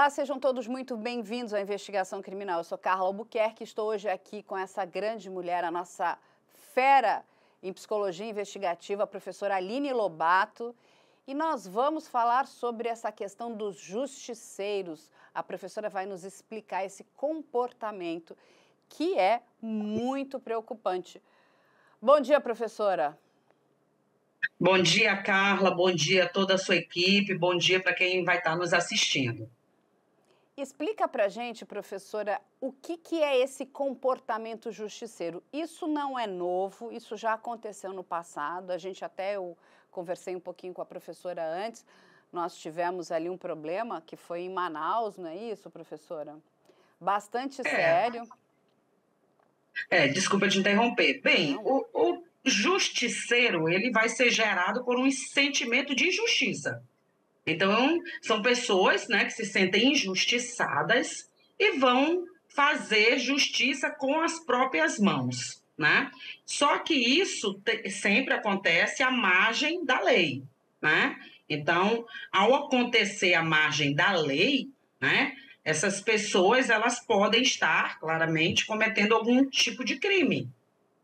Olá, sejam todos muito bem-vindos à Investigação Criminal. Eu sou Carla Albuquerque, estou hoje aqui com essa grande mulher, a nossa fera em psicologia investigativa, a professora Aline Lobato, e nós vamos falar sobre essa questão dos justiceiros. A professora vai nos explicar esse comportamento que é muito preocupante. Bom dia, professora. Bom dia, Carla, bom dia a toda a sua equipe, bom dia para quem vai estar nos assistindo. Explica para a gente, professora, o que é esse comportamento justiceiro. Isso não é novo, isso já aconteceu no passado, eu conversei um pouquinho com a professora antes, nós tivemos ali um problema que foi em Manaus, não é isso, professora? Bastante sério. Desculpa te interromper. Bem, Não. o justiceiro, ele vai ser gerado por um sentimento de injustiça. Então, são pessoas, né, que se sentem injustiçadas e vão fazer justiça com as próprias mãos, né? Só que isso sempre acontece à margem da lei, né? Então, ao acontecer à margem da lei, né, essas pessoas, elas podem estar, claramente, cometendo algum tipo de crime,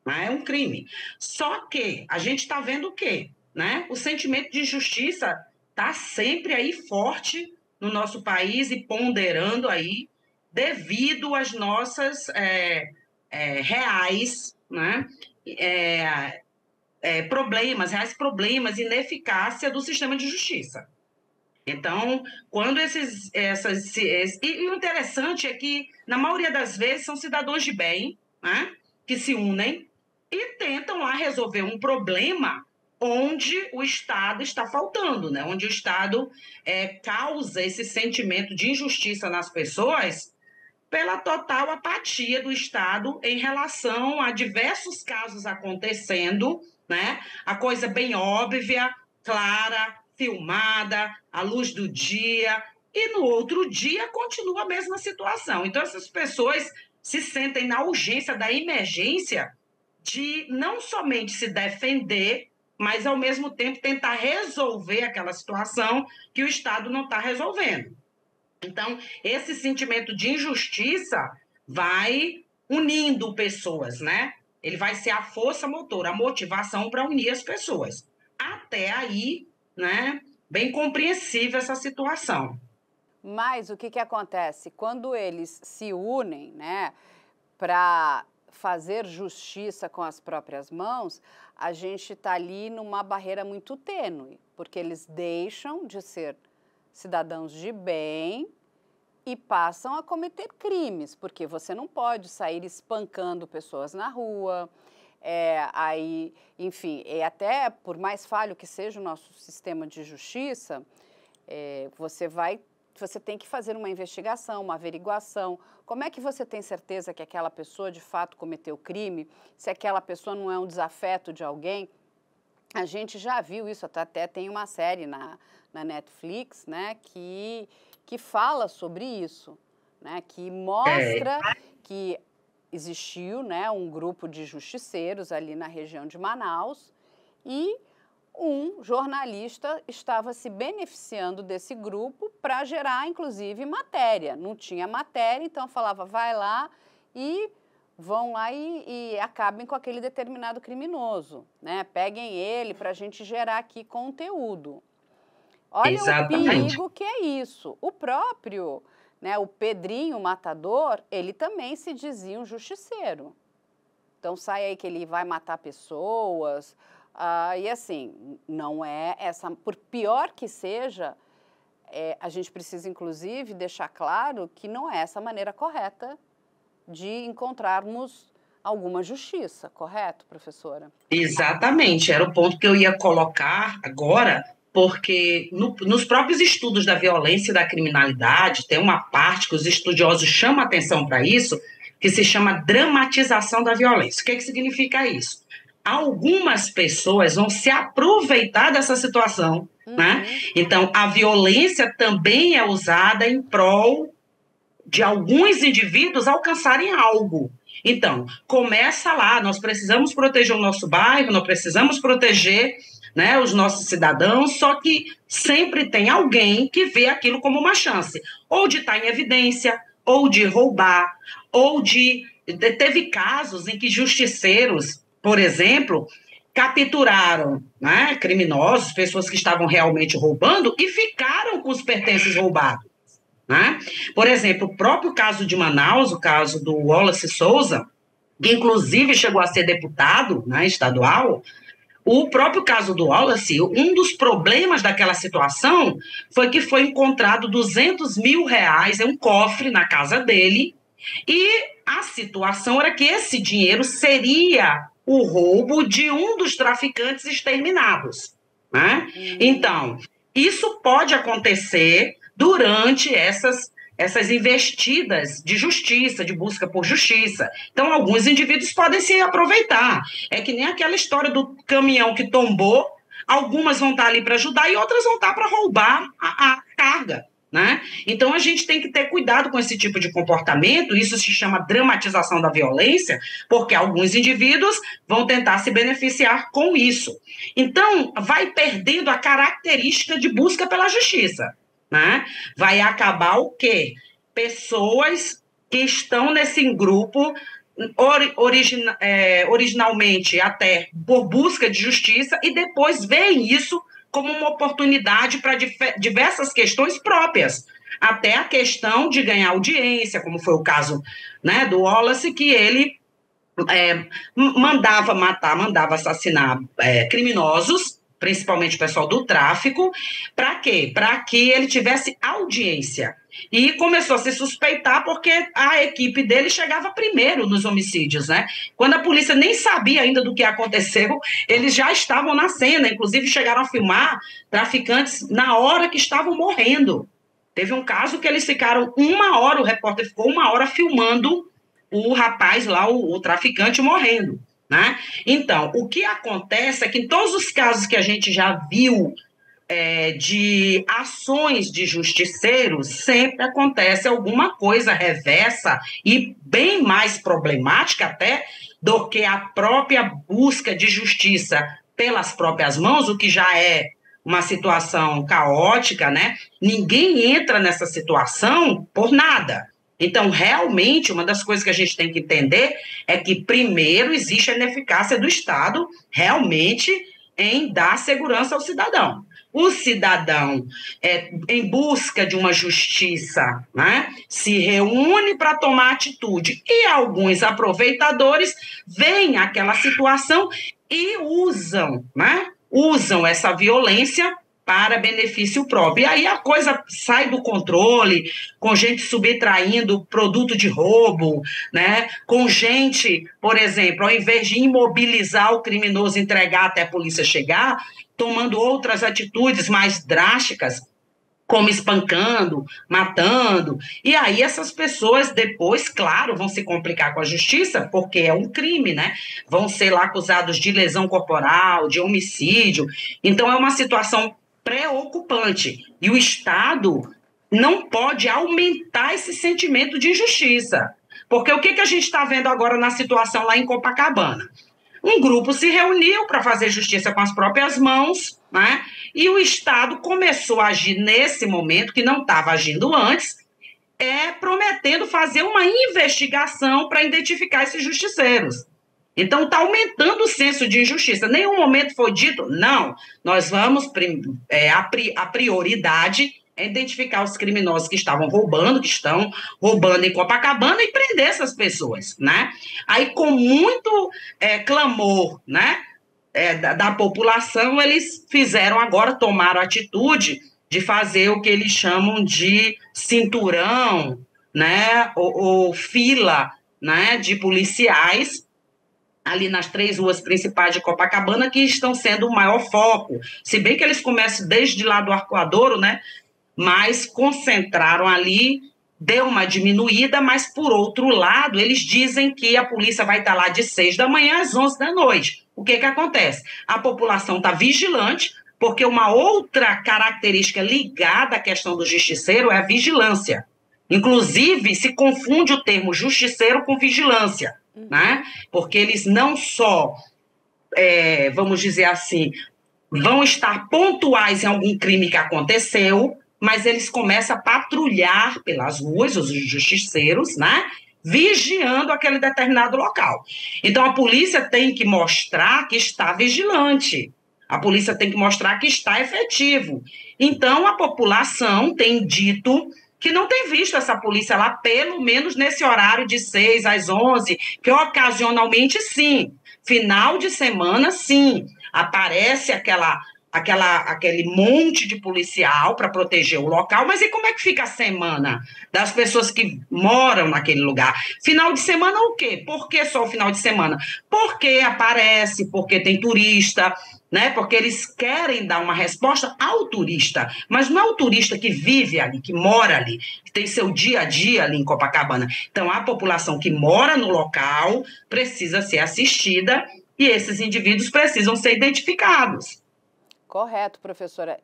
né? É um crime. Só que a gente está vendo o quê? Né? O sentimento de injustiça está sempre aí forte no nosso país e ponderando aí devido às nossas reais, né? Reais problemas, ineficácia do sistema de justiça. Então, quando e o interessante é que, na maioria das vezes, são cidadãos de bem, né, que se unem e tentam lá resolver um problema onde o Estado está faltando, né, onde o Estado causa esse sentimento de injustiça nas pessoas pela total apatia do Estado em relação a diversos casos acontecendo, né, a coisa bem óbvia, clara, filmada, à luz do dia, e no outro dia continua a mesma situação. Então, essas pessoas se sentem na urgência da emergência de não somente se defender, mas, ao mesmo tempo, tentar resolver aquela situação que o Estado não está resolvendo. Então, esse sentimento de injustiça vai unindo pessoas, né? Ele vai ser a força motora, a motivação para unir as pessoas. Até aí, né, bem compreensível essa situação. Mas o que acontece? Quando eles se unem, né, para fazer justiça com as próprias mãos, a gente está ali numa barreira muito tênue, porque eles deixam de ser cidadãos de bem e passam a cometer crimes, porque você não pode sair espancando pessoas na rua, enfim, até por mais falho que seja o nosso sistema de justiça, você tem que fazer uma investigação, uma averiguação. Como é que você tem certeza que aquela pessoa de fato cometeu crime, se aquela pessoa não é um desafeto de alguém? A gente já viu isso, até tem uma série na Netflix, né, que fala sobre isso, né, que mostra que existiu, né, um grupo de justiceiros ali na região de Manaus e um jornalista estava se beneficiando desse grupo para gerar, inclusive, matéria. Não tinha matéria, então falava, vai lá e vão lá e acabem com aquele determinado criminoso, né? Peguem ele para a gente gerar aqui conteúdo. Olha Exatamente. o perigo que é isso. O próprio, né, o Pedrinho Matador, ele também se dizia um justiceiro. Então sai aí que ele vai matar pessoas, e assim, não é essa, por pior que seja, a gente precisa inclusive deixar claro que não é essa a maneira correta de encontrarmos alguma justiça, correto, professora? Exatamente, era o ponto que eu ia colocar agora, porque nos próprios estudos da violência e da criminalidade, tem uma parte que os estudiosos chamam atenção para isso, que se chama dramatização da violência. O que significa isso? Algumas pessoas vão se aproveitar dessa situação, né? Então, a violência também é usada em prol de alguns indivíduos alcançarem algo. Então, começa lá, nós precisamos proteger o nosso bairro, nós precisamos proteger né, os nossos cidadãos, só que sempre tem alguém que vê aquilo como uma chance, ou de estar em evidência, ou de roubar, ou de... Teve casos em que justiceiros, por exemplo, capturaram, né, criminosos, pessoas que estavam realmente roubando e ficaram com os pertences roubados, né? Por exemplo, o próprio caso de Manaus, o caso do Wallace Souza, que inclusive chegou a ser deputado, né, estadual. O próprio caso do Wallace, um dos problemas daquela situação foi que foi encontrado R$200 mil em um cofre na casa dele, e a situação era que esse dinheiro seria o roubo de um dos traficantes exterminados, né? Então, isso pode acontecer durante essas investidas de justiça, de busca por justiça. Então, alguns indivíduos podem se aproveitar. É que nem aquela história do caminhão que tombou, algumas vão estar ali para ajudar e outras vão estar para roubar a carga, né? Então, a gente tem que ter cuidado com esse tipo de comportamento. Isso se chama dramatização da violência, porque alguns indivíduos vão tentar se beneficiar com isso. Então, vai perdendo a característica de busca pela justiça, né? Vai acabar o quê? Pessoas que estão nesse grupo originalmente até por busca de justiça e depois veem isso como uma oportunidade para diversas questões próprias, até a questão de ganhar audiência, como foi o caso, né, do Wallace, que ele mandava matar, mandava assassinar criminosos, principalmente o pessoal do tráfico. Para quê? Para que ele tivesse audiência. E começou a se suspeitar porque a equipe dele chegava primeiro nos homicídios, né? Quando a polícia nem sabia ainda do que aconteceu, eles já estavam na cena, inclusive chegaram a filmar traficantes na hora que estavam morrendo. Teve um caso que eles ficaram 1 hora, o repórter ficou 1 hora filmando o rapaz lá, o traficante, morrendo, né? Então, o que acontece é que em todos os casos que a gente já viu de ações de justiceiros, sempre acontece alguma coisa reversa e bem mais problemática até do que a própria busca de justiça pelas próprias mãos, o que já é uma situação caótica, né? Ninguém entra nessa situação por nada. Então, realmente, uma das coisas que a gente tem que entender é que, primeiro, existe a ineficácia do Estado, realmente, em dar segurança ao cidadão. O cidadão, em busca de uma justiça, né, se reúne para tomar atitude, e alguns aproveitadores veem aquela situação e usam essa violência para benefício próprio. E aí a coisa sai do controle, com gente subtraindo produto de roubo, né? Com gente, por exemplo, ao invés de imobilizar o criminoso, entregar até a polícia chegar, tomando outras atitudes mais drásticas, como espancando, matando. E aí essas pessoas depois, claro, vão se complicar com a justiça, porque é um crime, né? Vão ser lá acusados de lesão corporal, de homicídio. Então é uma situação preocupante. E o Estado não pode aumentar esse sentimento de injustiça. Porque o que a gente está vendo agora na situação lá em Copacabana? Um grupo se reuniu para fazer justiça com as próprias mãos, né? E o Estado começou a agir nesse momento, que não estava agindo antes, prometendo fazer uma investigação para identificar esses justiceiros. Então, está aumentando o senso de injustiça. Nenhum momento foi dito, não, nós vamos, a prioridade é identificar os criminosos que estavam roubando, que estão roubando em Copacabana e prender essas pessoas, né? Aí, com muito clamor, né, da população, eles fizeram agora, tomaram a atitude de fazer o que eles chamam de cinturão, né, ou fila, né, de policiais ali nas 3 ruas principais de Copacabana, que estão sendo o maior foco. Se bem que eles começam desde lá do Arcoadouro, né, mas concentraram ali, deu uma diminuída, mas, por outro lado, eles dizem que a polícia vai estar lá de 6 da manhã às 11 da noite. O que acontece? A população está vigilante, porque uma outra característica ligada à questão do justiceiro é a vigilância. Inclusive, se confunde o termo justiceiro com vigilância, né? Porque eles não só, vamos dizer assim, vão estar pontuais em algum crime que aconteceu, mas eles começam a patrulhar pelas ruas, os justiceiros, né? Vigiando aquele determinado local. Então, a polícia tem que mostrar que está vigilante. A polícia tem que mostrar que está efetivo. Então, a população tem dito que não tem visto essa polícia lá, pelo menos nesse horário de 6 às 11, que ocasionalmente, sim. Final de semana, sim. Aparece aquele monte de policial para proteger o local, mas e como é que fica a semana das pessoas que moram naquele lugar? Final de semana o quê? Por que só o final de semana? Porque aparece, porque tem turista, né? Porque eles querem dar uma resposta ao turista, mas não é o turista que vive ali, que mora ali, que tem seu dia a dia ali em Copacabana. Então, a população que mora no local precisa ser assistida e esses indivíduos precisam ser identificados. Correto, professora.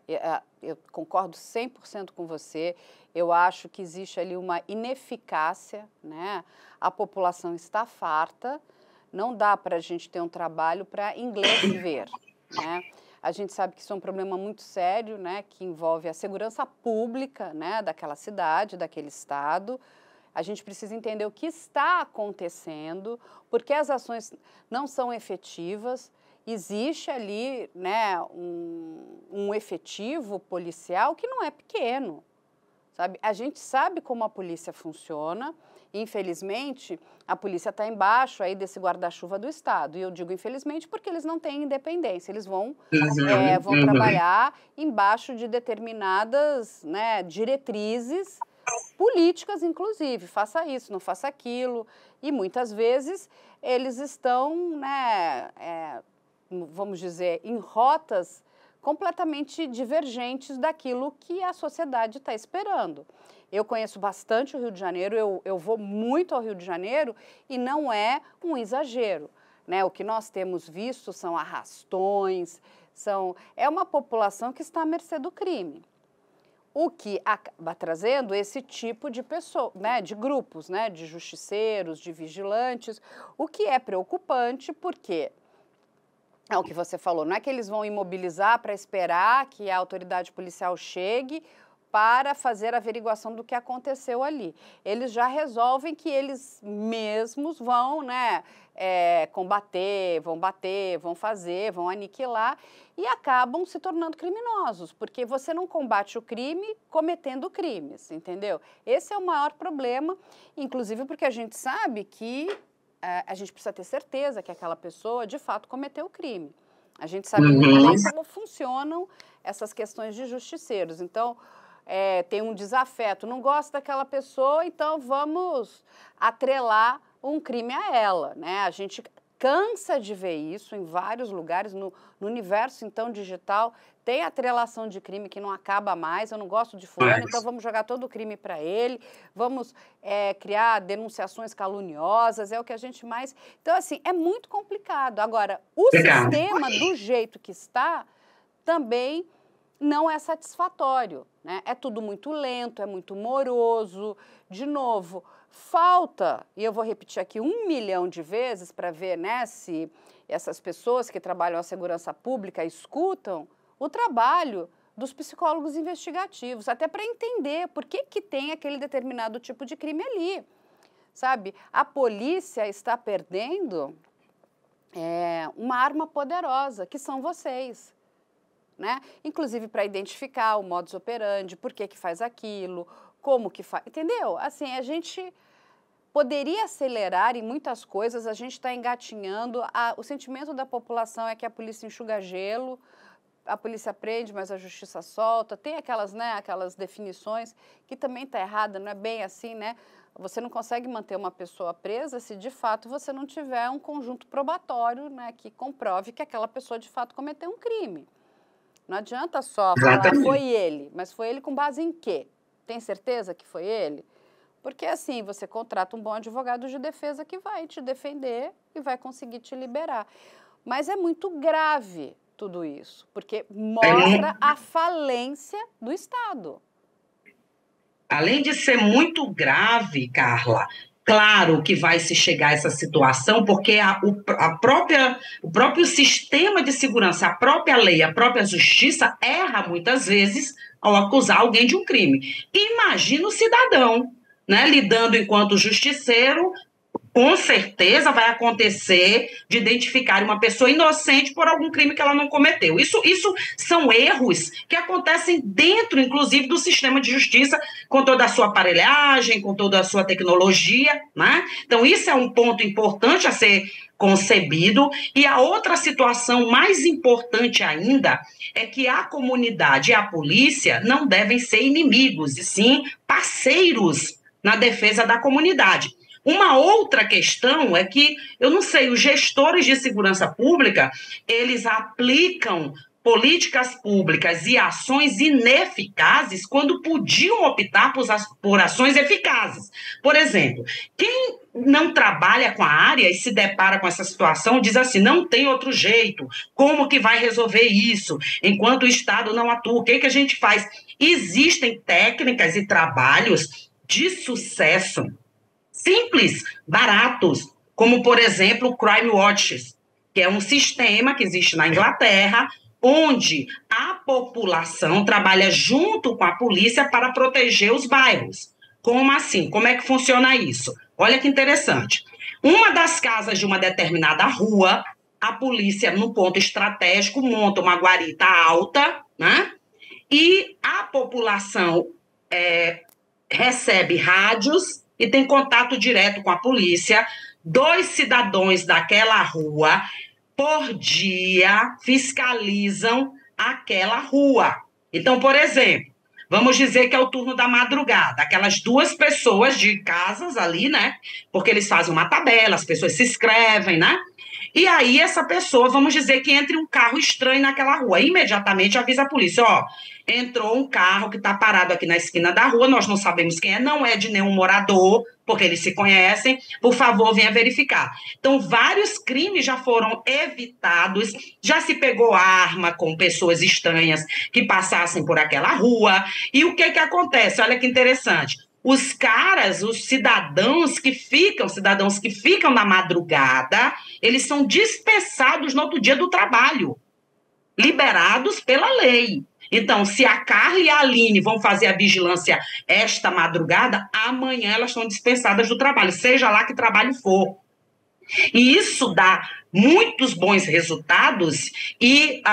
Eu concordo 100% com você. Eu acho que existe ali uma ineficácia, né? A população está farta, não dá para a gente ter um trabalho para inglês ver, né? A gente sabe que isso é um problema muito sério, né? Que envolve a segurança pública, né? Daquela cidade, daquele estado. A gente precisa entender o que está acontecendo, porque as ações não são efetivas. Existe ali, né, um efetivo policial que não é pequeno, sabe? A gente sabe como a polícia funciona. Infelizmente, a polícia está embaixo aí desse guarda-chuva do Estado. E eu digo infelizmente porque eles não têm independência. Eles vão trabalhar embaixo de determinadas, né, diretrizes políticas, inclusive. Faça isso, não faça aquilo. E muitas vezes eles estão, né, vamos dizer, em rotas completamente divergentes daquilo que a sociedade está esperando. Eu conheço bastante o Rio de Janeiro, eu vou muito ao Rio de Janeiro e não é um exagero, né? O que nós temos visto são arrastões, é uma população que está à mercê do crime. O que acaba trazendo esse tipo de pessoa, né, de grupos, né, de justiceiros, de vigilantes, o que é preocupante porque é o que você falou, não é que eles vão imobilizar para esperar que a autoridade policial chegue para fazer a averiguação do que aconteceu ali. Eles já resolvem que eles mesmos vão, né, combater, vão fazer, vão aniquilar e acabam se tornando criminosos, porque você não combate o crime cometendo crimes, entendeu? Esse é o maior problema, inclusive porque a gente sabe que a gente precisa ter certeza que aquela pessoa, de fato, cometeu o crime. A gente sabe muito bem como funcionam essas questões de justiceiros. Então, tem um desafeto, não gosta daquela pessoa, então vamos atrelar um crime a ela, né? A gente cansa de ver isso em vários lugares, no universo, então, digital, tem atrelação de crime que não acaba mais, eu não gosto de fulano, então vamos jogar todo o crime para ele, vamos criar denunciações caluniosas, é o que a gente mais... Então, assim, é muito complicado. Agora, o sistema, do jeito que está, também não é satisfatório, né? É tudo muito lento, é muito moroso. De novo, falta, e eu vou repetir aqui 1 milhão de vezes para ver, né, se essas pessoas que trabalham a segurança pública escutam o trabalho dos psicólogos investigativos, até para entender por que tem aquele determinado tipo de crime ali, sabe? A polícia está perdendo uma arma poderosa, que são vocês. Né? Inclusive para identificar o modus operandi, por que faz aquilo, como que faz, entendeu? Assim, a gente poderia acelerar em muitas coisas, a gente está engatinhando, o sentimento da população é que a polícia enxuga gelo, a polícia prende, mas a justiça solta, tem aquelas, né, aquelas definições que também está errada, não é bem assim, né? Você não consegue manter uma pessoa presa se de fato você não tiver um conjunto probatório, né, que comprove que aquela pessoa de fato cometeu um crime. Não adianta só falar, foi ele, mas foi ele com base em quê? Tem certeza que foi ele? Porque assim, você contrata um bom advogado de defesa que vai te defender e vai conseguir te liberar. Mas é muito grave tudo isso, porque mostra a falência do Estado. Além de ser muito grave, Carla, Claro que vai se chegar a essa situação, porque o próprio sistema de segurança, a própria lei, a própria justiça erra muitas vezes ao acusar alguém de um crime. Imagina o cidadão, né, lidando enquanto justiceiro. Com certeza vai acontecer de identificar uma pessoa inocente por algum crime que ela não cometeu. Isso são erros que acontecem dentro, inclusive, do sistema de justiça, com toda a sua aparelhagem, com toda a sua tecnologia, né? Então, isso é um ponto importante a ser concebido. E a outra situação mais importante ainda é que a comunidade e a polícia não devem ser inimigos, e sim parceiros na defesa da comunidade. Uma outra questão é que, eu não sei, os gestores de segurança pública, eles aplicam políticas públicas e ações ineficazes quando podiam optar por ações eficazes. Por exemplo, quem não trabalha com a área e se depara com essa situação diz assim, não tem outro jeito, como que vai resolver isso? Enquanto o Estado não atua, o que a gente faz? Existem técnicas e trabalhos de sucesso simples, baratos, como, por exemplo, o Crime Watch, que é um sistema que existe na Inglaterra, onde a população trabalha junto com a polícia para proteger os bairros. Como assim? Como é que funciona isso? Olha que interessante. Uma das casas de uma determinada rua, a polícia, num ponto estratégico, monta uma guarita alta, né? E a população recebe rádios e tem contato direto com a polícia. 2 cidadãos daquela rua, por dia, fiscalizam aquela rua. Então, por exemplo, vamos dizer que é o turno da madrugada, aquelas 2 pessoas de casas ali, né? Porque eles fazem uma tabela, as pessoas se inscrevem, né? E aí essa pessoa, vamos dizer que entre um carro estranho naquela rua, imediatamente avisa a polícia, ó, entrou um carro que está parado aqui na esquina da rua, nós não sabemos quem é, não é de nenhum morador, porque eles se conhecem, por favor, venha verificar. Então, vários crimes já foram evitados, já se pegou arma com pessoas estranhas que passassem por aquela rua, e o que acontece? Olha que interessante. Os caras, os cidadãos que ficam na madrugada, eles são dispensados no outro dia do trabalho, liberados pela lei. Então, se a Carla e a Aline vão fazer a vigilância esta madrugada, amanhã elas estão dispensadas do trabalho, seja lá que trabalho for. E isso dá muitos bons resultados e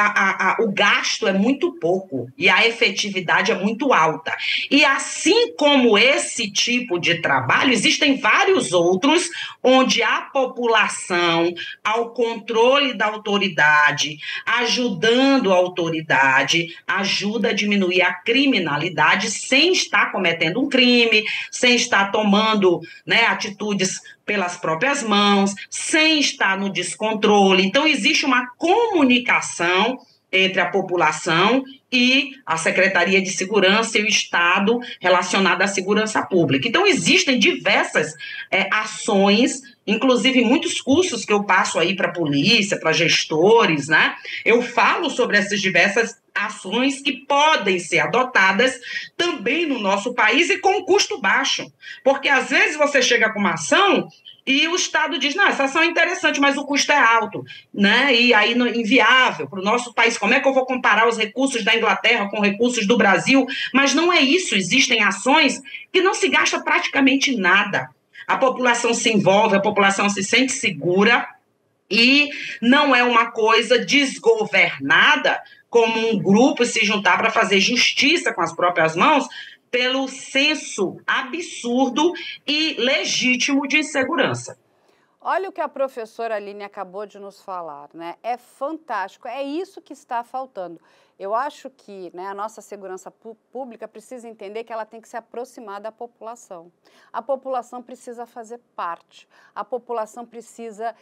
o gasto é muito pouco e a efetividade é muito alta. E assim como esse tipo de trabalho, existem vários outros onde a população, ao controle da autoridade, ajudando a autoridade, ajuda a diminuir a criminalidade sem estar cometendo um crime, sem estar tomando, né, atitudes pelas próprias mãos, sem estar no descontrole. Então, existe uma comunicação entre a população e a Secretaria de Segurança e o Estado relacionada à segurança pública. Então, existem diversas ações, inclusive muitos cursos que eu passo aí para a polícia, para gestores, né? Eu falo sobre essas diversas ações que podem ser adotadas também no nosso país e com custo baixo. Porque, às vezes, você chega com uma ação e o Estado diz, não, essa ação é interessante, mas o custo é alto, né? E aí inviável para o nosso país. Como é que eu vou comparar os recursos da Inglaterra com recursos do Brasil? Mas não é isso. Existem ações que não se gasta praticamente nada. A população se envolve, a população se sente segura e não é uma coisa desgovernada como um grupo se juntar para fazer justiça com as próprias mãos, pelo senso absurdo e legítimo de insegurança. Olha o que a professora Aline acabou de nos falar, né? É fantástico, é isso que está faltando. Eu acho que, né, a nossa segurança pública precisa entender que ela tem que se aproximar da população. A população precisa fazer parte, a população precisa,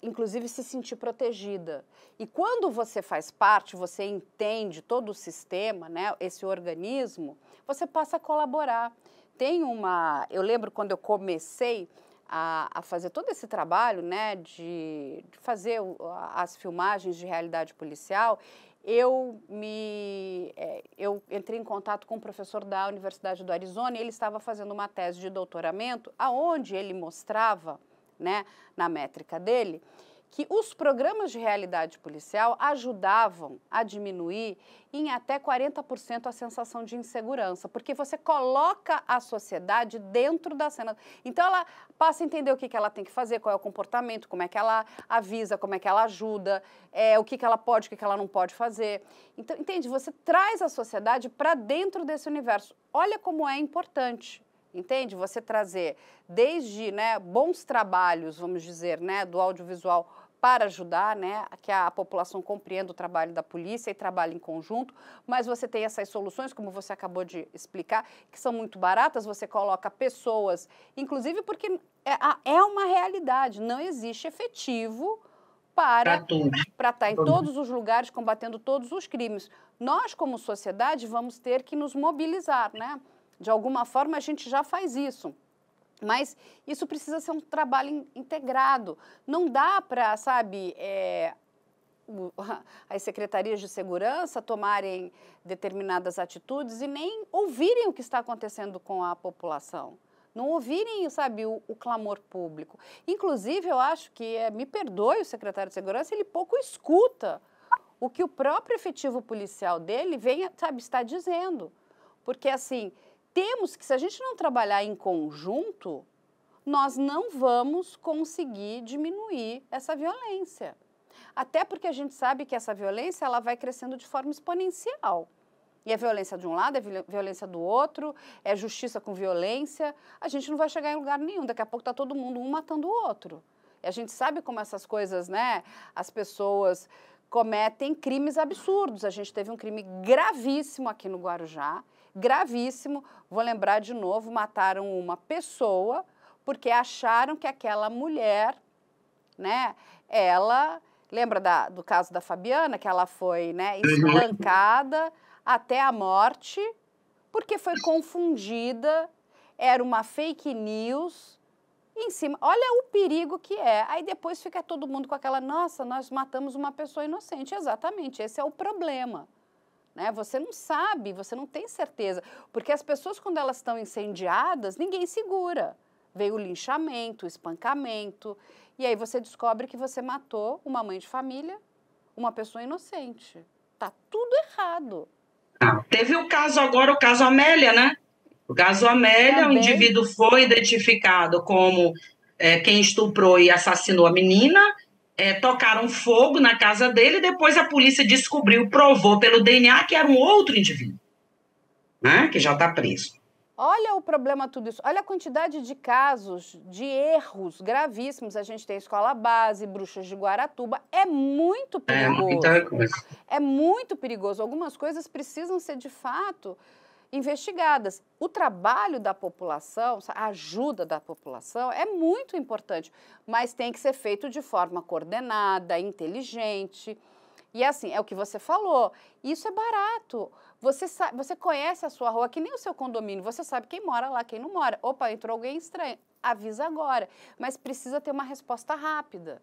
inclusive, se sentir protegida. E quando você faz parte, você entende todo o sistema, né, esse organismo, você passa a colaborar. Eu lembro quando eu comecei a fazer todo esse trabalho, né, de fazer as filmagens de realidade policial, eu entrei em contato com um professor da Universidade do Arizona e ele estava fazendo uma tese de doutoramento aonde ele mostrava, né, na métrica dele, que os programas de realidade policial ajudavam a diminuir em até 40% a sensação de insegurança, porque você coloca a sociedade dentro da cena. Então, ela passa a entender o que ela tem que fazer, qual é o comportamento, como é que ela avisa, como é que ela ajuda, o que ela pode, o que ela não pode fazer. Então, entende? Você traz a sociedade para dentro desse universo. Olha como é importante. Entende? Você trazer desde, né, bons trabalhos, vamos dizer, né, do audiovisual para ajudar, né, que a população compreenda o trabalho da polícia e trabalhe em conjunto, mas você tem essas soluções, como você acabou de explicar, que são muito baratas, você coloca pessoas, inclusive porque é uma realidade, não existe efetivo para estar em todos os lugares combatendo todos os crimes. Nós, como sociedade, vamos ter que nos mobilizar, né? De alguma forma, a gente já faz isso, mas isso precisa ser um trabalho integrado. Não dá para, sabe, as secretarias de segurança tomarem determinadas atitudes e nem ouvirem o que está acontecendo com a população. Não ouvirem, sabe, o clamor público. Inclusive, eu acho que, me perdoe o secretário de segurança, ele pouco escuta o que o próprio efetivo policial dele vem, sabe, está dizendo. Porque, assim, temos que, se a gente não trabalhar em conjunto, nós não vamos conseguir diminuir essa violência. Até porque a gente sabe que essa violência ela vai crescendo de forma exponencial. E é violência de um lado, é violência do outro, é justiça com violência. A gente não vai chegar em lugar nenhum. Daqui a pouco está todo mundo um matando o outro. E a gente sabe como essas coisas, né? As pessoas cometem crimes absurdos. A gente teve um crime gravíssimo aqui no Guarujá. Gravíssimo, vou lembrar de novo, mataram uma pessoa porque acharam que aquela mulher, né, ela, lembra do caso da Fabiana, que ela foi, né, espancada até a morte, porque foi confundida, era uma fake news, em cima, olha o perigo que é, aí depois fica todo mundo com aquela, nossa, nós matamos uma pessoa inocente, exatamente, esse é o problema. Né? Você não sabe, você não tem certeza, porque as pessoas quando elas estão incendiadas, ninguém segura. Veio o linchamento, o espancamento, e aí você descobre que você matou uma mãe de família, uma pessoa inocente. Tá tudo errado. Teve o caso agora, o caso Amélia, né? O caso Amélia, também. O indivíduo foi identificado como quem estuprou e assassinou a menina, tocaram fogo na casa dele, depois a polícia descobriu, provou pelo DNA que era um outro indivíduo, né, que já está preso. Olha o problema tudo isso, olha a quantidade de casos, de erros gravíssimos. A gente tem Escola Base, Bruxas de Guaratuba, é muito perigoso. Muita coisa. É muito perigoso. Algumas coisas precisam ser, de fato, investigadas. O trabalho da população, a ajuda da população é muito importante, mas tem que ser feito de forma coordenada, inteligente. E assim, é o que você falou, isso é barato. Você conhece a sua rua, que nem o seu condomínio, você sabe quem mora lá, quem não mora. Opa, entrou alguém estranho, avisa agora. Mas precisa ter uma resposta rápida.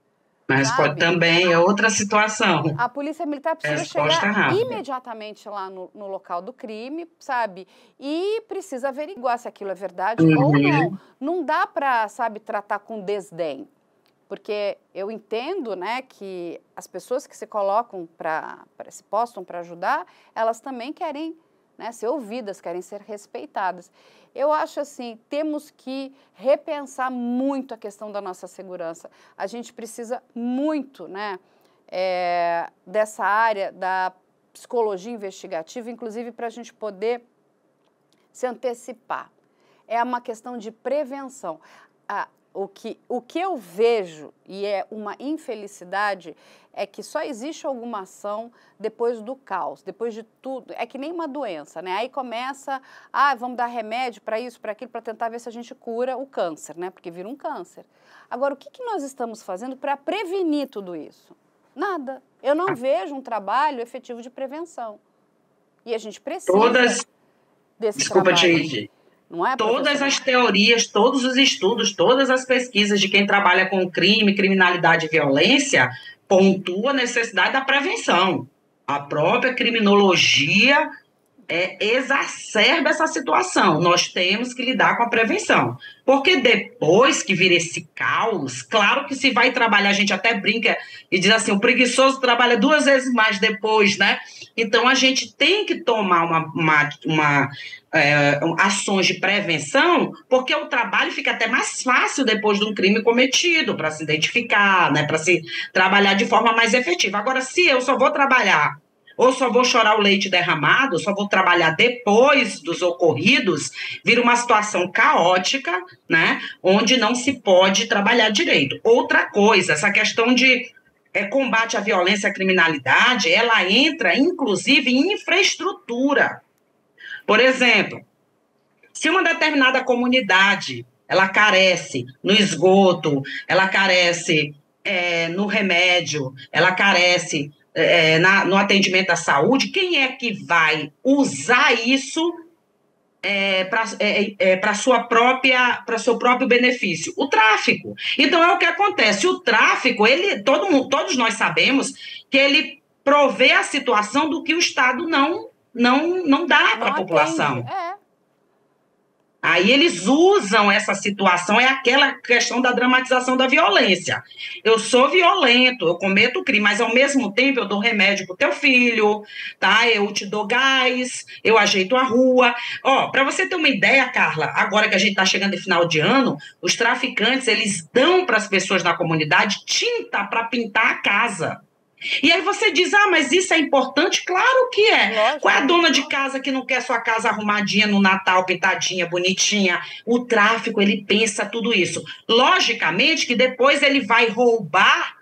Mas pode também, é outra situação. A polícia militar precisa chegar imediatamente lá no local do crime, sabe? E precisa averiguar se aquilo é verdade ou não. Não dá para, sabe, tratar com desdém. Porque eu entendo, né, que as pessoas que se colocam se postam para ajudar, elas também querem, né, ser ouvidas, querem ser respeitadas. Eu acho assim, temos que repensar muito a questão da nossa segurança. A gente precisa muito, né, dessa área da psicologia investigativa, inclusive para a gente poder se antecipar. É uma questão de prevenção. O que eu vejo, e é uma infelicidade, é que só existe alguma ação depois do caos, depois de tudo. É que nem uma doença, né? Aí começa, vamos dar remédio para isso, para aquilo, para tentar ver se a gente cura o câncer, né? Porque vira um câncer. Agora, o que nós estamos fazendo para prevenir tudo isso? Nada. Eu não vejo um trabalho efetivo de prevenção. E a gente precisa desse trabalho. Desculpa, Não é, todas as teorias, todos os estudos, todas as pesquisas de quem trabalha com crime, criminalidade e violência pontua a necessidade da prevenção. A própria criminologia exacerba essa situação. Nós temos que lidar com a prevenção. Porque depois que vira esse caos, claro que se vai trabalhar, a gente até brinca e diz assim, o preguiçoso trabalha 2 vezes mais depois, né? Então, a gente tem que tomar ações de prevenção, porque o trabalho fica até mais fácil depois de um crime cometido, para se identificar, né? Para se trabalhar de forma mais efetiva. Agora, se eu só vou trabalhar ou só vou chorar o leite derramado, só vou trabalhar depois dos ocorridos, vira uma situação caótica, né, onde não se pode trabalhar direito. Outra coisa, essa questão de combate à violência e à criminalidade, ela entra, inclusive, em infraestrutura. Por exemplo, se uma determinada comunidade, ela carece no esgoto, ela carece no remédio, ela carece no atendimento à saúde, quem é que vai usar isso para seu próprio benefício? O tráfico. Então é o que acontece. O tráfico, todos nós sabemos que ele provê a situação do que o Estado não dá para a população. Aí eles usam essa situação, é aquela questão da dramatização da violência. Eu sou violento, eu cometo crime, mas ao mesmo tempo eu dou remédio pro teu filho, tá? Eu te dou gás, eu ajeito a rua. Ó, para você ter uma ideia, Carla, agora que a gente está chegando em final de ano, os traficantes, eles dão para as pessoas na comunidade tinta para pintar a casa. E aí você diz, mas isso é importante? Claro que é. Lógico. Qual é a dona de casa que não quer sua casa arrumadinha no Natal, pintadinha, bonitinha? O tráfico, ele pensa tudo isso. Logicamente que depois ele vai roubar,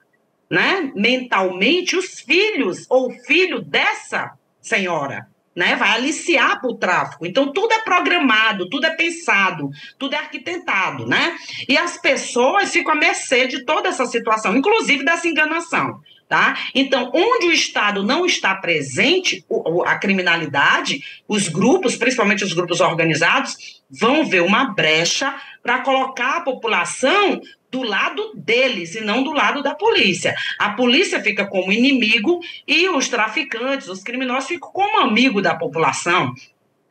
né, mentalmente os filhos ou o filho dessa senhora. Né, vai aliciar para o tráfico. Então, tudo é programado, tudo é pensado, tudo é arquitetado, né? E as pessoas ficam à mercê de toda essa situação, inclusive dessa enganação. Tá? Então, onde o Estado não está presente, a criminalidade, os grupos, principalmente os grupos organizados, vão ver uma brecha para colocar a população do lado deles e não do lado da polícia. A polícia fica como inimigo e os traficantes, os criminosos ficam como amigo da população.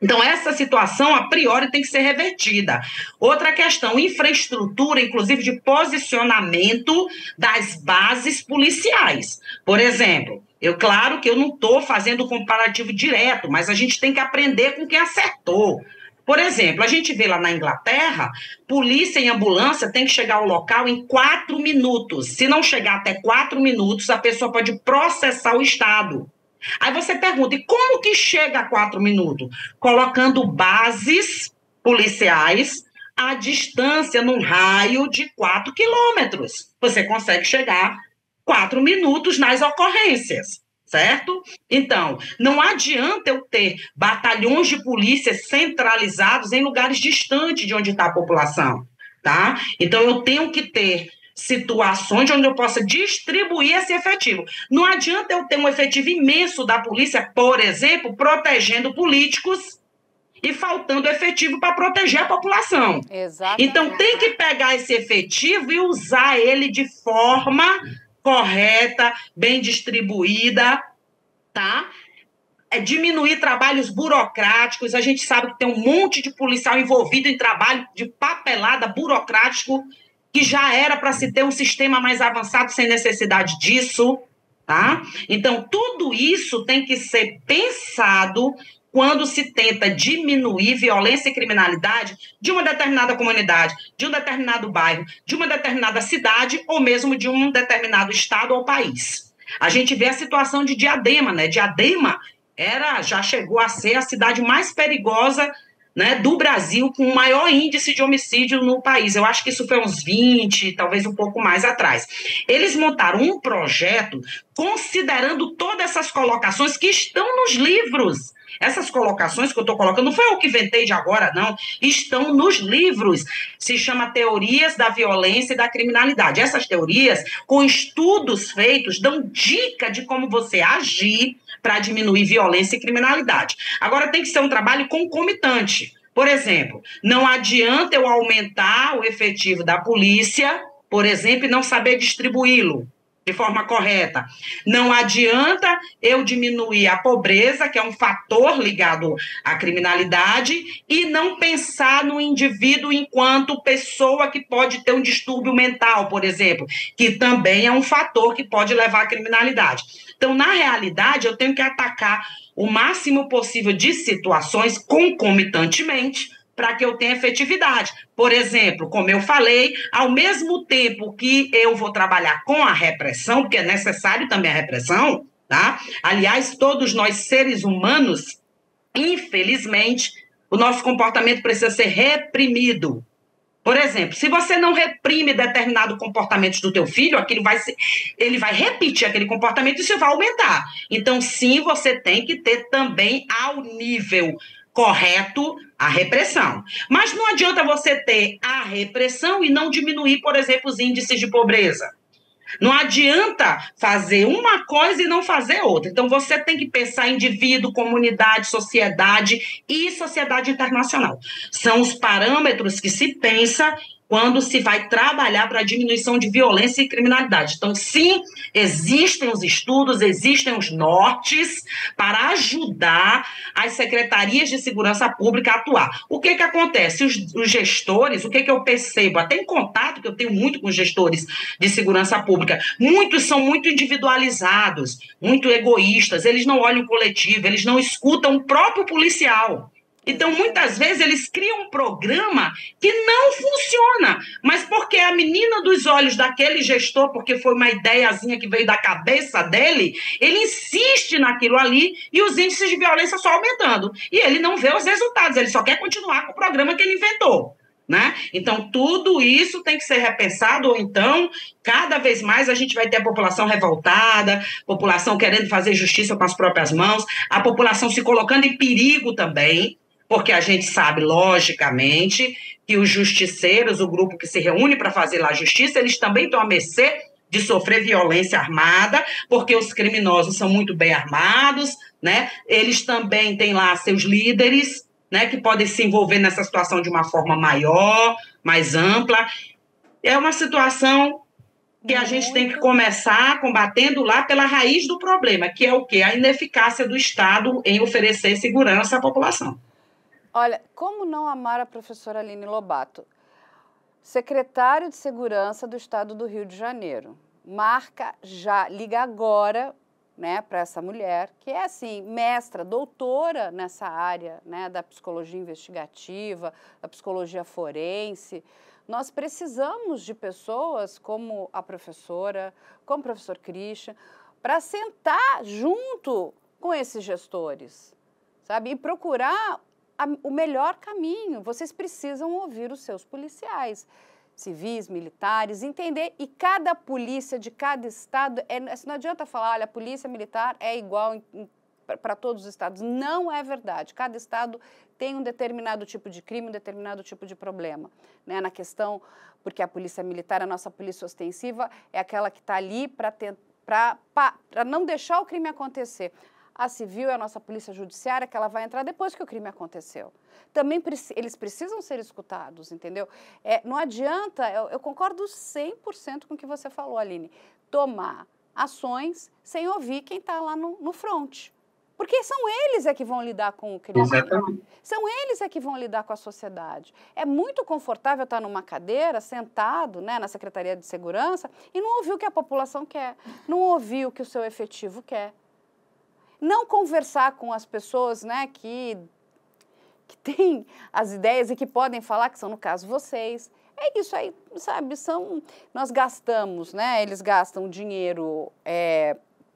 Então, essa situação, a priori, tem que ser revertida. Outra questão, infraestrutura, inclusive de posicionamento das bases policiais. Por exemplo, claro que eu não estou fazendo comparativo direto, mas a gente tem que aprender com quem acertou. Por exemplo, a gente vê lá na Inglaterra, polícia em ambulância tem que chegar ao local em 4 minutos. Se não chegar até 4 minutos, a pessoa pode processar o Estado. Aí você pergunta, e como que chega a 4 minutos? Colocando bases policiais à distância, num raio de 4 quilômetros. Você consegue chegar 4 minutos nas ocorrências, certo? Então, não adianta eu ter batalhões de polícia centralizados em lugares distantes de onde está a população, tá? Então, eu tenho que ter situações onde eu possa distribuir esse efetivo. Não adianta eu ter um efetivo imenso da polícia, por exemplo, protegendo políticos e faltando efetivo para proteger a população. Exatamente. Então, tem que pegar esse efetivo e usar ele de forma correta, bem distribuída, tá? Diminuir trabalhos burocráticos. A gente sabe que tem um monte de policial envolvido em trabalho de papelada burocrático que já era para se ter um sistema mais avançado sem necessidade disso, tá? Então, tudo isso tem que ser pensado quando se tenta diminuir violência e criminalidade de uma determinada comunidade, de um determinado bairro, de uma determinada cidade ou mesmo de um determinado estado ou país. A gente vê a situação de Diadema, né? Diadema já chegou a ser a cidade mais perigosa, né, do Brasil, com o maior índice de homicídio no país. Eu acho que isso foi uns 20, talvez um pouco mais atrás. Eles montaram um projeto considerando todas essas colocações que estão nos livros. Essas colocações que eu estou colocando, não foi eu que inventei de agora, não. Estão nos livros. Se chama Teorias da Violência e da Criminalidade. Essas teorias, com estudos feitos, dão dica de como você agir para diminuir violência e criminalidade. Agora, tem que ser um trabalho concomitante. Por exemplo, não adianta eu aumentar o efetivo da polícia, por exemplo, e não saber distribuí-lo. de forma correta. Não adianta eu diminuir a pobreza, que é um fator ligado à criminalidade, e não pensar no indivíduo enquanto pessoa que pode ter um distúrbio mental, por exemplo, que também é um fator que pode levar à criminalidade. Então, na realidade, eu tenho que atacar o máximo possível de situações concomitantemente, para que eu tenha efetividade. Por exemplo, como eu falei, ao mesmo tempo que eu vou trabalhar com a repressão, porque é necessário também a repressão, tá? Aliás, todos nós seres humanos, infelizmente, o nosso comportamento precisa ser reprimido. Por exemplo, se você não reprime determinado comportamento do teu filho, ele vai repetir aquele comportamento e isso vai aumentar. Então, sim, você tem que ter também ao nível correto a repressão. Mas não adianta você ter a repressão e não diminuir, por exemplo, os índices de pobreza. Não adianta fazer uma coisa e não fazer outra. Então, você tem que pensar em indivíduo, comunidade, sociedade e sociedade internacional. São os parâmetros que se pensa quando se vai trabalhar para a diminuição de violência e criminalidade. Então, sim, existem os estudos, existem os nortes para ajudar as secretarias de segurança pública a atuar. O que acontece? Os gestores, o que eu percebo, até em contato que eu tenho muito com gestores de segurança pública, muitos são muito individualizados, muito egoístas, eles não olham o coletivo, eles não escutam o próprio policial. Então, muitas vezes, eles criam um programa que não funciona, mas porque a menina dos olhos daquele gestor, porque foi uma ideiazinha que veio da cabeça dele, ele insiste naquilo ali e os índices de violência só aumentando. E ele não vê os resultados, ele só quer continuar com o programa que ele inventou. Né? Então, tudo isso tem que ser repensado, ou então, cada vez mais a gente vai ter a população revoltada, população querendo fazer justiça com as próprias mãos, a população se colocando em perigo também, porque a gente sabe, logicamente, que os justiceiros, o grupo que se reúne para fazer lá a justiça, eles também estão à mercê de sofrer violência armada, porque os criminosos são muito bem armados, né? Eles também têm lá seus líderes, né, que podem se envolver nessa situação de uma forma maior, mais ampla. É uma situação que a gente tem que começar combatendo lá pela raiz do problema, que é o quê? A ineficácia do Estado em oferecer segurança à população. Olha, como não amar a professora Aline Lobato? Secretário de Segurança do Estado do Rio de Janeiro. Marca já, liga agora, né, para essa mulher, que é assim, mestra, doutora nessa área, né, da psicologia investigativa, da psicologia forense. Nós precisamos de pessoas como a professora, como o professor Christian, para sentar junto com esses gestores, sabe, e procurar o melhor caminho. Vocês precisam ouvir os seus policiais, civis, militares, entender, e cada polícia de cada estado, não adianta falar, olha, a polícia militar é igual para todos os estados. Não é verdade. Cada estado tem um determinado tipo de crime, um determinado tipo de problema, né? Na questão, porque a polícia militar, a nossa polícia ostensiva, é aquela que está ali para não deixar o crime acontecer. A civil é a nossa polícia judiciária, que ela vai entrar depois que o crime aconteceu. Também eles precisam ser escutados, entendeu? Não adianta, eu concordo 100% com o que você falou, Aline, tomar ações sem ouvir quem está lá no front. Porque são eles que vão lidar com o crime. Exatamente. São eles que vão lidar com a sociedade. É muito confortável estar numa cadeira, sentado, né, na Secretaria de Segurança, e não ouvir o que a população quer, não ouvir o que o seu efetivo quer. Não conversar com as pessoas, né, que têm as ideias e que podem falar, que são, no caso, vocês. É isso aí, sabe, nós gastamos, né, eles gastam dinheiro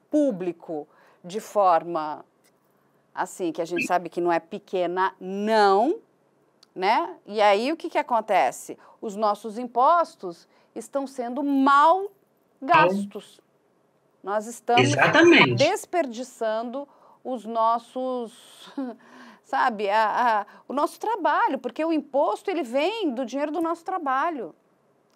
público de forma, assim, que a gente sabe que não é pequena, não, né? E aí, o que acontece? Os nossos impostos estão sendo mal gastos. Nós estamos desperdiçando os nossos, sabe, o nosso trabalho, porque o imposto ele vem do dinheiro do nosso trabalho.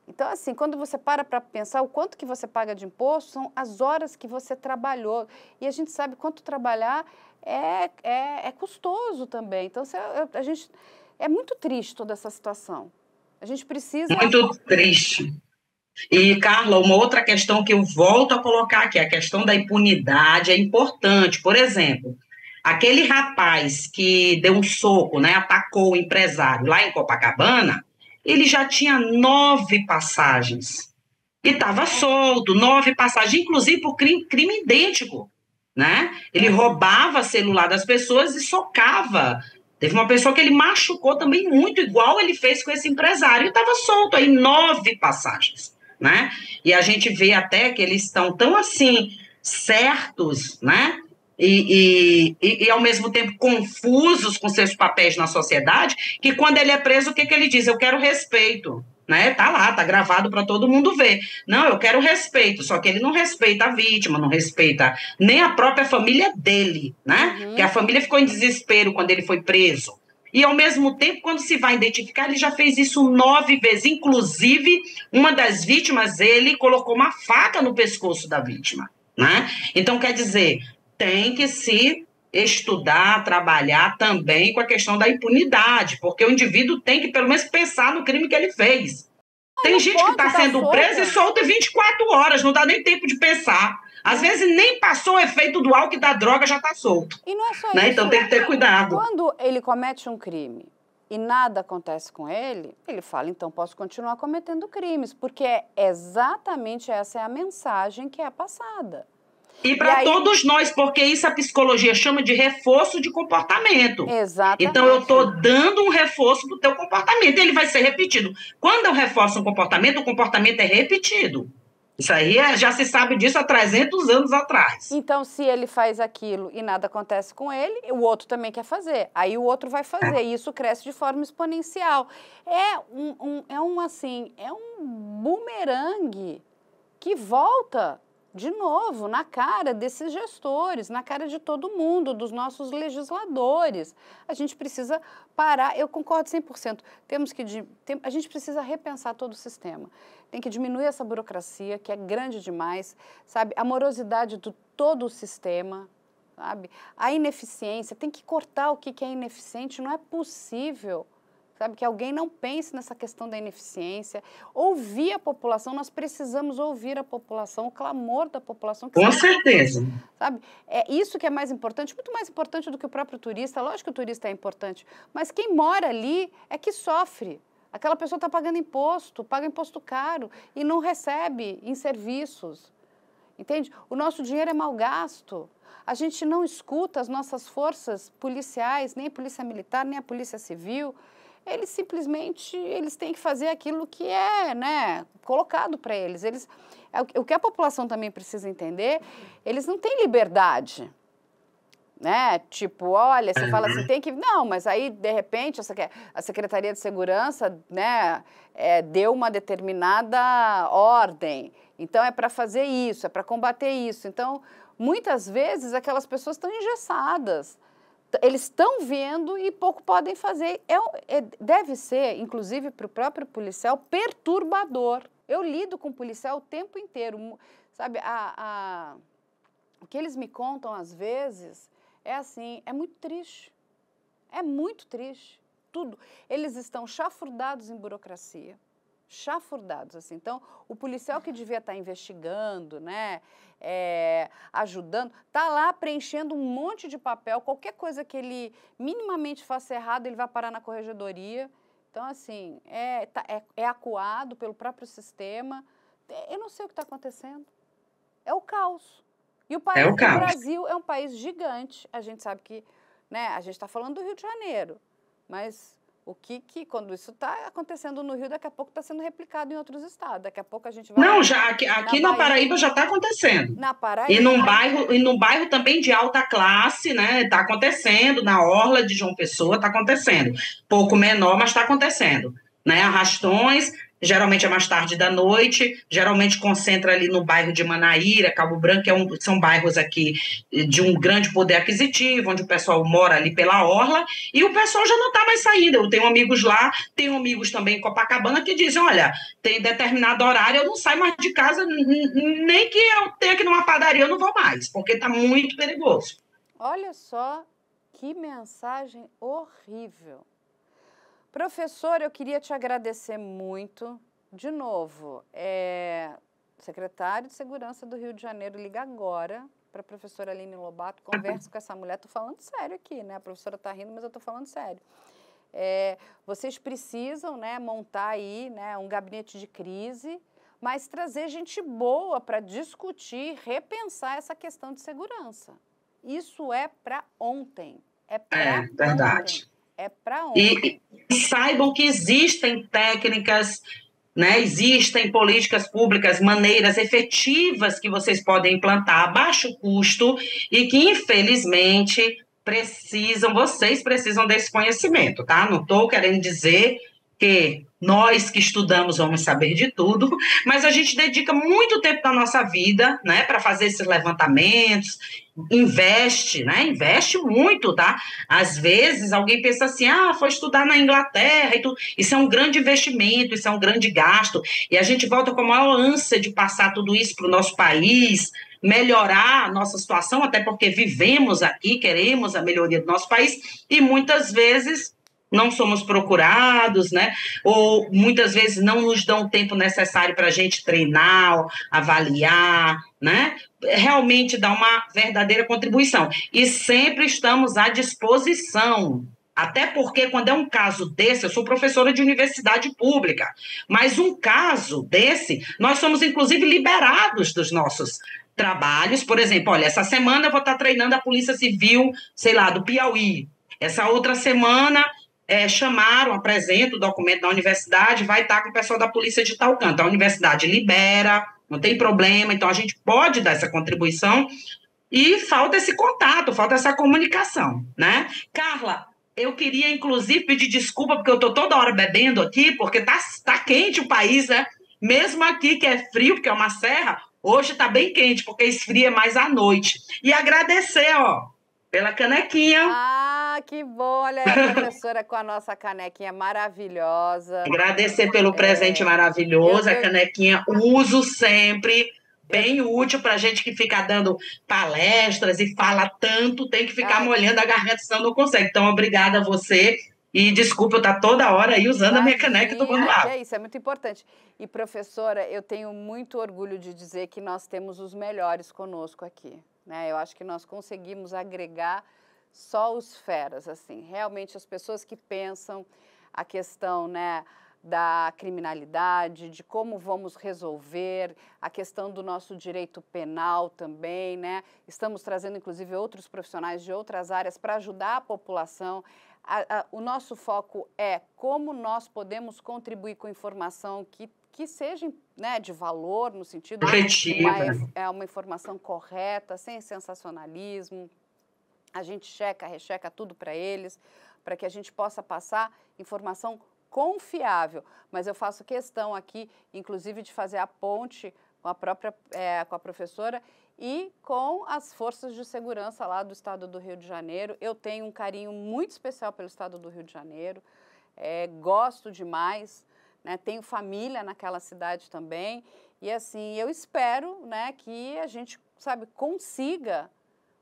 Então, assim, quando você para pensar o quanto que você paga de imposto, são as horas que você trabalhou. E a gente sabe quanto trabalhar é custoso também. Então, é muito triste toda essa situação. A gente precisa... Muito triste. E, Carla, uma outra questão que eu volto a colocar aqui, a questão da impunidade é importante. Por exemplo, aquele rapaz que deu um soco, né, atacou o empresário lá em Copacabana, ele já tinha 9 passagens. E estava solto, 9 passagens, inclusive por crime idêntico, né? Ele roubava celular das pessoas e socava. Teve uma pessoa que ele machucou também muito, igual ele fez com esse empresário, e estava solto aí, 9 passagens, né? E a gente vê até que eles estão tão assim, certos, né? E ao mesmo tempo confusos com seus papéis na sociedade, que quando ele é preso, o que, que ele diz? Eu quero respeito, né? Tá lá, tá gravado para todo mundo ver. Não, eu quero respeito, só que ele não respeita a vítima, não respeita nem a própria família dele, né? Porque a família ficou em desespero quando ele foi preso. E, ao mesmo tempo, quando se vai identificar, ele já fez isso 9 vezes. Inclusive, uma das vítimas, ele colocou uma faca no pescoço da vítima, né? Então, quer dizer, tem que se estudar, trabalhar também com a questão da impunidade, porque o indivíduo tem que, pelo menos, pensar no crime que ele fez. Tem gente que está sendo presa e solta 24 horas, não dá nem tempo de pensar. Às vezes nem passou o efeito do álcool e da droga, já está solto. E não é só né? isso. Então tem que ter cuidado. Quando ele comete um crime e nada acontece com ele, ele fala, então posso continuar cometendo crimes, porque exatamente essa é a mensagem que é passada. E para todos nós, porque isso a psicologia chama de reforço de comportamento. Exatamente. Então, eu estou dando um reforço para o teu comportamento, ele vai ser repetido. Quando eu reforço um comportamento, o comportamento é repetido. Isso aí já se sabe disso há 300 anos atrás. Então, se ele faz aquilo e nada acontece com ele, o outro também quer fazer. Aí o outro vai fazer, e isso cresce de forma exponencial. É um bumerangue que volta de novo na cara desses gestores, na cara de todo mundo, dos nossos legisladores. A gente precisa parar, eu concordo 100%, a gente precisa repensar todo o sistema. Tem que diminuir essa burocracia, que é grande demais, sabe? A morosidade de todo o sistema, sabe? A ineficiência, tem que cortar o que é ineficiente, não é possível. Sabe, que alguém não pense nessa questão da ineficiência, ouvir a população, nós precisamos ouvir a população, o clamor da população. Com certeza. Sabe? É isso que é mais importante, muito mais importante do que o próprio turista. Lógico que o turista é importante, mas quem mora ali é que sofre. Aquela pessoa está pagando imposto, paga imposto caro e não recebe em serviços. Entende? O nosso dinheiro é mal gasto. A gente não escuta as nossas forças policiais, nem a polícia militar, nem a polícia civil. Eles simplesmente têm que fazer aquilo que é, né, colocado para eles. O que a população também precisa entender, eles não têm liberdade, né? Tipo, olha, você fala assim, tem que... Não, mas aí, de repente, a Secretaria de Segurança, né, deu uma determinada ordem. Então, é para fazer isso, é para combater isso. Então, muitas vezes, aquelas pessoas estão engessadas. Eles estão vendo e pouco podem fazer. Deve ser, inclusive, para o próprio policial, perturbador. Eu lido com o policial o tempo inteiro. Sabe, o que eles me contam, às vezes, é assim, é muito triste. É muito triste. Tudo. Eles estão chafurdados em burocracia. Chafurdados, assim. Então, o policial que devia estar investigando, né, ajudando, está lá preenchendo um monte de papel, qualquer coisa que ele minimamente faça errado, ele vai parar na corregedoria. Então, assim, é acuado pelo próprio sistema. Eu não sei o que está acontecendo. É o caos. E o Brasil é um país gigante. A gente sabe que, né, a gente está falando do Rio de Janeiro, mas... quando isso está acontecendo no Rio, daqui a pouco está sendo replicado em outros estados. Daqui a pouco a gente vai... Não, já aqui na Paraíba já está acontecendo. Na Paraíba? E num bairro também de alta classe, né? Está acontecendo, na orla de João Pessoa está acontecendo. Pouco menor, mas está acontecendo. Né? Arrastões, geralmente é mais tarde da noite, geralmente concentra ali no bairro de Manaíra, Cabo Branco, são bairros aqui de um grande poder aquisitivo, onde o pessoal mora ali pela orla, e o pessoal já não está mais saindo. Eu tenho amigos lá, tenho amigos também em Copacabana que dizem, olha, tem determinado horário, eu não saio mais de casa, nem que eu tenha que ir numa padaria, eu não vou mais, porque está muito perigoso. Olha só que mensagem horrível. Professor, eu queria te agradecer muito, de novo, secretário de Segurança do Rio de Janeiro, liga agora para a professora Aline Lobato, conversa com essa mulher, estou falando sério aqui, né? A professora está rindo, mas eu estou falando sério. Vocês precisam, né, montar aí, né, um gabinete de crise, mas trazer gente boa para discutir, repensar essa questão de segurança. Isso é para ontem. É para verdade. É para ontem. E saibam que existem técnicas, né? Existem políticas públicas, maneiras efetivas que vocês podem implantar a baixo custo e que, infelizmente, vocês precisam desse conhecimento, tá? Não estou querendo dizer que nós que estudamos vamos saber de tudo, mas a gente dedica muito tempo da nossa vida, né, para fazer esses levantamentos, investe, né, investe muito, tá? Às vezes alguém pensa assim, foi estudar na Inglaterra e tudo. Isso é um grande investimento, isso é um grande gasto, e a gente volta com a maior ânsia de passar tudo isso para o nosso país, melhorar a nossa situação, até porque vivemos aqui, queremos a melhoria do nosso país, e muitas vezes não somos procurados, né? Ou muitas vezes não nos dão o tempo necessário para a gente treinar, avaliar, né? Realmente dar uma verdadeira contribuição. E sempre estamos à disposição. Até porque, quando é um caso desse, eu sou professora de universidade pública, mas um caso desse, nós somos, inclusive, liberados dos nossos trabalhos. Por exemplo, olha, essa semana eu vou estar treinando a Polícia Civil, sei lá, do Piauí. Essa outra semana chamaram, apresenta o documento da universidade, vai estar com o pessoal da polícia de tal canto. A universidade libera, não tem problema, então a gente pode dar essa contribuição e falta esse contato, falta essa comunicação, né? Carla, eu queria, inclusive, pedir desculpa, porque eu estou toda hora bebendo aqui, porque tá quente o país, né? Mesmo aqui, que é frio, porque é uma serra, hoje está bem quente, porque esfria mais à noite. E agradecer, pela canequinha. Que bom! Olha aí a professora com a nossa canequinha maravilhosa. Agradecer pelo presente maravilhoso, a canequinha uso sempre, bem útil para a gente que fica dando palestras e fala tanto, tem que ficar molhando a garganta, senão não consegue. Então, obrigada a você e desculpa eu estar toda hora aí usando a minha caneca e tomando água. É isso, é muito importante. E, professora, eu tenho muito orgulho de dizer que nós temos os melhores conosco aqui, né? Eu acho que nós conseguimos agregar só os feras, assim, realmente as pessoas que pensam a questão, né, da criminalidade, de como vamos resolver, a questão do nosso direito penal também, né? Estamos trazendo, inclusive, outros profissionais de outras áreas para ajudar a população. O nosso foco é como nós podemos contribuir com informação que seja, né, de valor, no sentido de uma informação correta, sem sensacionalismo. A gente recheca tudo para eles, para que a gente possa passar informação confiável. Mas eu faço questão aqui, inclusive, de fazer a ponte com a professora e com as forças de segurança lá do estado do Rio de Janeiro. Eu tenho um carinho muito especial pelo estado do Rio de Janeiro, gosto demais, né, tenho família naquela cidade também. E, assim, eu espero, né, que a gente, consiga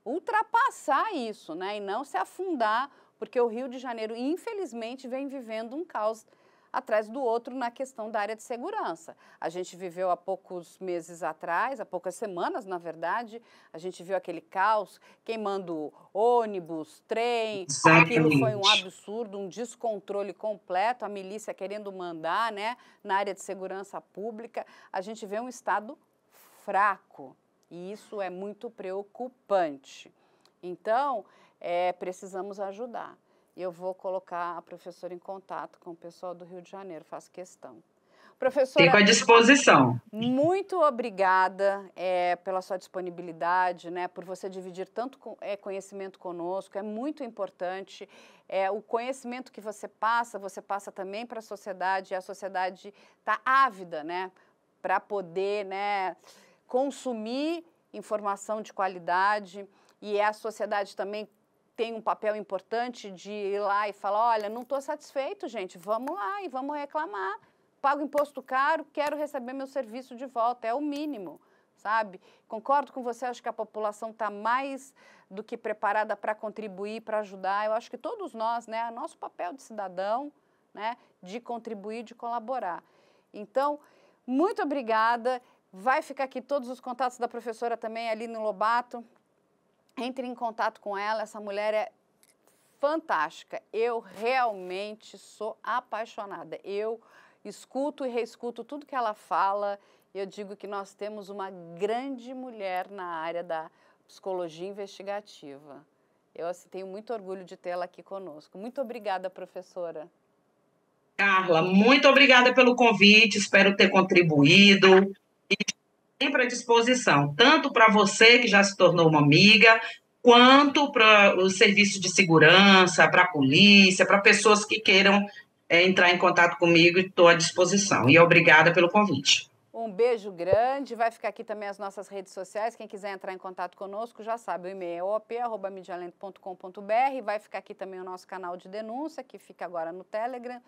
ultrapassar isso, né, e não se afundar, porque o Rio de Janeiro, infelizmente, vem vivendo um caos atrás do outro na questão da área de segurança. A gente viveu há poucos meses atrás, há poucas semanas, na verdade, a gente viu aquele caos, queimando ônibus, trem. Exatamente. Aquilo foi um absurdo, um descontrole completo, a milícia querendo mandar, né, na área de segurança pública. A gente vê um Estado fraco. E isso é muito preocupante. Então, precisamos ajudar. Eu vou colocar a professora em contato com o pessoal do Rio de Janeiro, faço questão. Professora, fico à disposição. Muito obrigada pela sua disponibilidade, né, por você dividir tanto conhecimento conosco, é muito importante. O conhecimento que você passa também para a sociedade, e a sociedade está ávida, né, para poder, né, consumir informação de qualidade, e a sociedade também tem um papel importante de ir lá e falar, olha, não estou satisfeito, gente, vamos lá e vamos reclamar, pago imposto caro, quero receber meu serviço de volta, é o mínimo, sabe? Concordo com você, acho que a população está mais do que preparada para contribuir, para ajudar, eu acho que todos nós, né, é nosso papel de cidadão, né, de contribuir, de colaborar. Então, muito obrigada. Vai ficar aqui todos os contatos da professora também, Aline Lobato. Entre em contato com ela, essa mulher é fantástica. Eu realmente sou apaixonada. Eu escuto e reescuto tudo que ela fala. Eu digo que nós temos uma grande mulher na área da psicologia investigativa. Eu assim, tenho muito orgulho de tê-la aqui conosco. Muito obrigada, professora. Carla, muito obrigada pelo convite, espero ter contribuído. E sempre à disposição, tanto para você, que já se tornou uma amiga, quanto para o serviço de segurança, para a polícia, para pessoas que queiram entrar em contato comigo, estou à disposição. E obrigada pelo convite. Um beijo grande, vai ficar aqui também as nossas redes sociais, quem quiser entrar em contato conosco já sabe, o e-mail é op@medialento.com.br, vai ficar aqui também o nosso canal de denúncia, que fica agora no Telegram.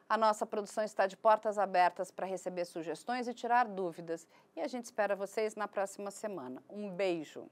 A nossa produção está de portas abertas para receber sugestões e tirar dúvidas. E a gente espera vocês na próxima semana. Um beijo!